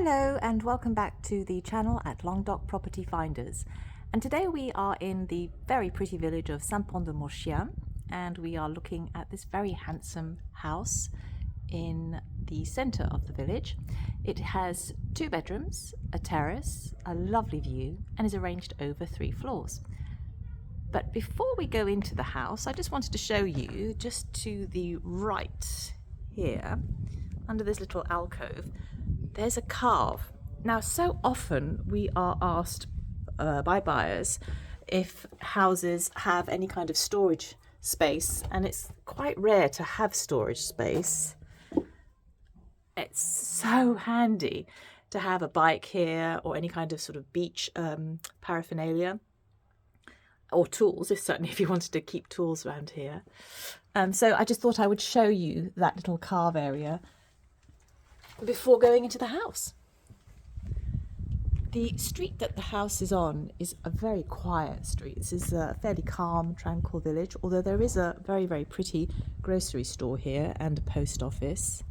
Hello and welcome back to the channel at Languedoc Property Finders. And today we are in the very pretty village of Saint-Pont-de-Maurienne and we are looking at this very handsome house in the centre of the village. It has 2 bedrooms, a terrace, a lovely view and is arranged over 3 floors. But before we go into the house, I just wanted to show you just to the right here, under this little alcove, there's a carve. Now, so often we are asked by buyers if houses have any kind of storage space, and it's quite rare to have storage space. It's so handy to have a bike here or any kind of sort of beach paraphernalia or tools, certainly if you wanted to keep tools around here. So I just thought I would show you that little carve area before going into the house. The street that the house is on is a very quiet street. This is a fairly calm, tranquil village, although there is a very, very pretty grocery store here and a post office.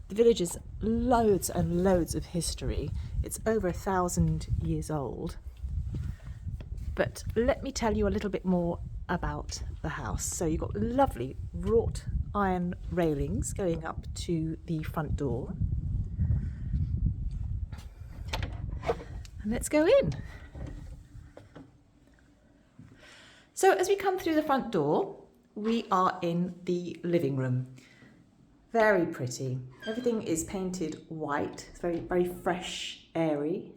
The village is loads and loads of history. It's over 1,000 years old. But let me tell you a little bit more about the house. So you've got lovely wrought iron railings going up to the front door. And let's go in. So as we come through the front door, we are in the living room. Very pretty. Everything is painted white. It's very, very fresh, airy.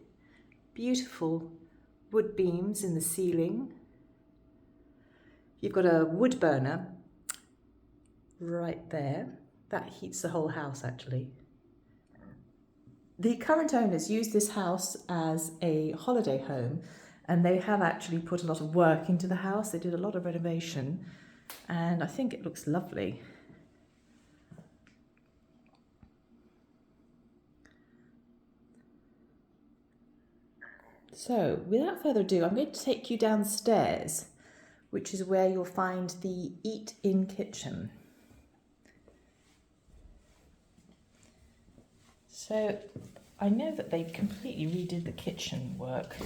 Beautiful wood beams in the ceiling. You've got a wood burner right there. That heats the whole house, actually. The current owners use this house as a holiday home, and they have actually put a lot of work into the house. They did a lot of renovation, and I think it looks lovely. So, without further ado, I'm going to take you downstairs, which is where you'll find the eat-in kitchen. So I know that they've completely redid the kitchen work.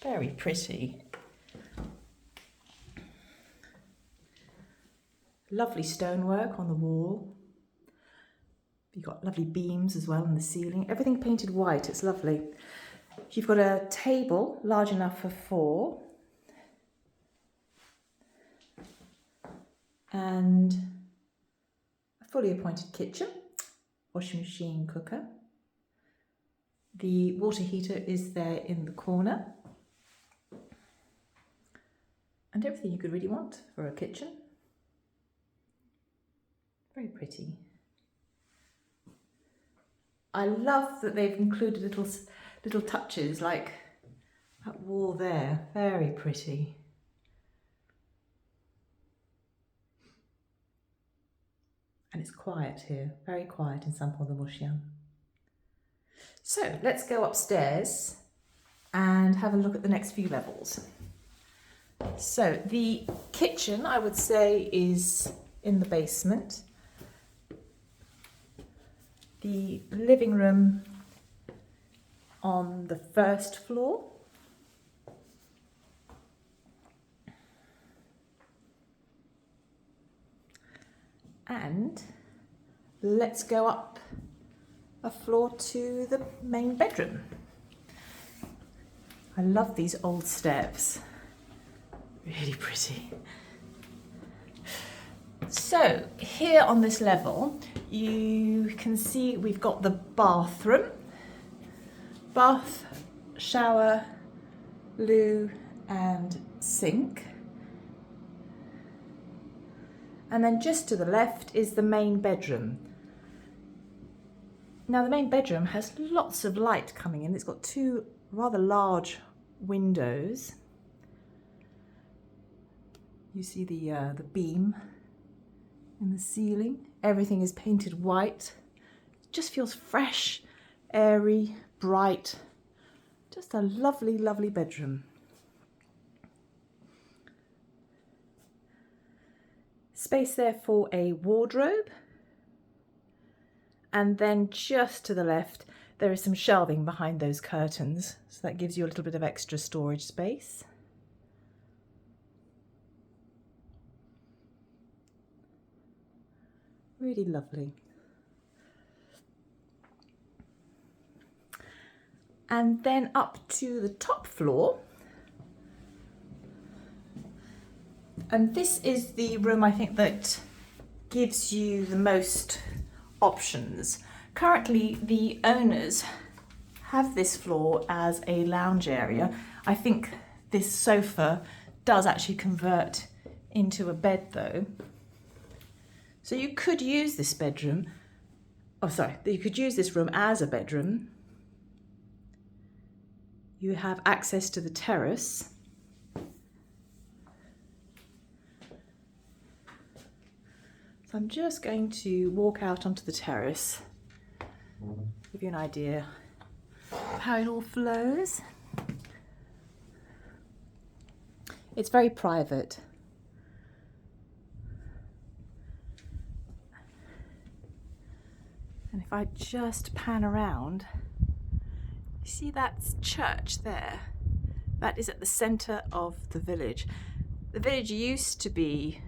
Very pretty. Lovely stonework on the wall. You've got lovely beams as well in the ceiling. Everything painted white, it's lovely. You've got a table large enough for 4. And a fully appointed kitchen. Washing machine, cooker. The water heater is there in the corner. And everything you could really want for a kitchen. Very pretty. I love that they've included little touches like that wall there. Very pretty. And it's quiet here, very quiet in Saint-Pont-de-Maurienne. So let's go upstairs and have a look at the next few levels. So the kitchen, I would say, is in the basement. The living room on the 1st floor. And let's go up a floor to the main bedroom. I love these old steps. Really pretty. So here on this level, you can see we've got the bathroom. Bath, shower, loo and sink. And then just to the left is the main bedroom. Now the main bedroom has lots of light coming in. It's got 2 rather large windows. You see the beam in the ceiling. Everything is painted white. It just feels fresh, airy, bright. Just a lovely, lovely bedroom. Space there for a wardrobe And then just to the left, there is some shelving behind those curtains. So that gives you a little bit of extra storage space. Really lovely. And then up to the top floor. And this is the room I think that gives you the most options. Currently, the owners have this floor as a lounge area. I think this sofa does actually convert into a bed though. So you could use this bedroom, you could use this room as a bedroom. You have access to the terrace. So I'm just going to walk out onto the terrace, give you an idea of how it all flows. It's very private. And if I just pan around, you see that church there? That is at the centre of the village. The village used to be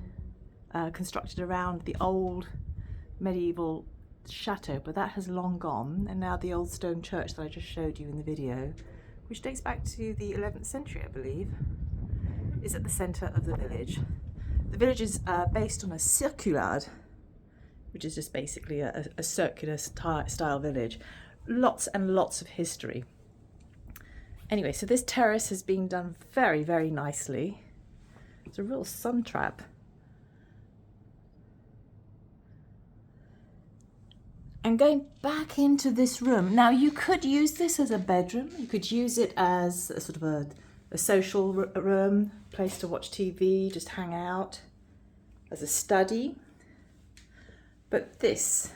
constructed around the old medieval chateau, but that has long gone, and now the old stone church that I just showed you in the video, which dates back to the 11th century I believe, is at the centre of the village. The village is based on a Secluded, which is just basically a circular style village. Lots and lots of history. Anyway, so this terrace has been done very, very nicely. It's a real sun trap. And going back into this room, now you could use this as a bedroom, you could use it as a sort of a social room, place to watch TV, just hang out, as a study. But this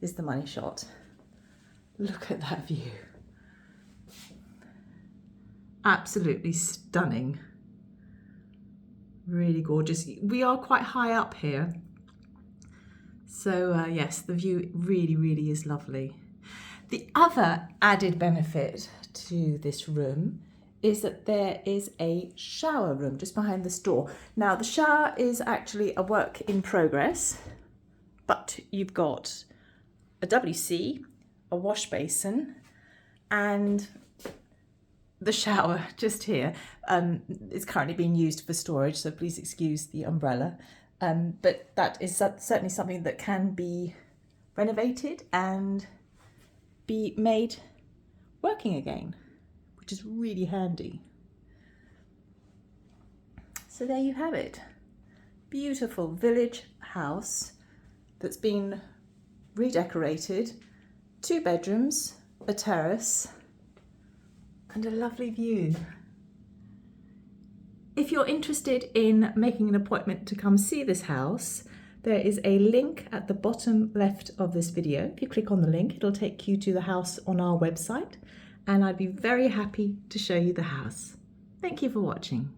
is the money shot. Look at that view. Absolutely stunning. Really gorgeous. We are quite high up here. So yes, the view really, really is lovely. The other added benefit to this room is that there is a shower room just behind this door. Now the shower is actually a work in progress, but you've got a WC, a wash basin, and the shower just here. It's currently being used for storage, so please excuse the umbrella. But that is certainly something that can be renovated and be made working again, which is really handy. So there you have it. Beautiful village house that's been redecorated, 2 bedrooms, a terrace, and a lovely view. If you're interested in making an appointment to come see this house, there is a link at the bottom left of this video. If you click on the link, it'll take you to the house on our website, and I'd be very happy to show you the house. Thank you for watching.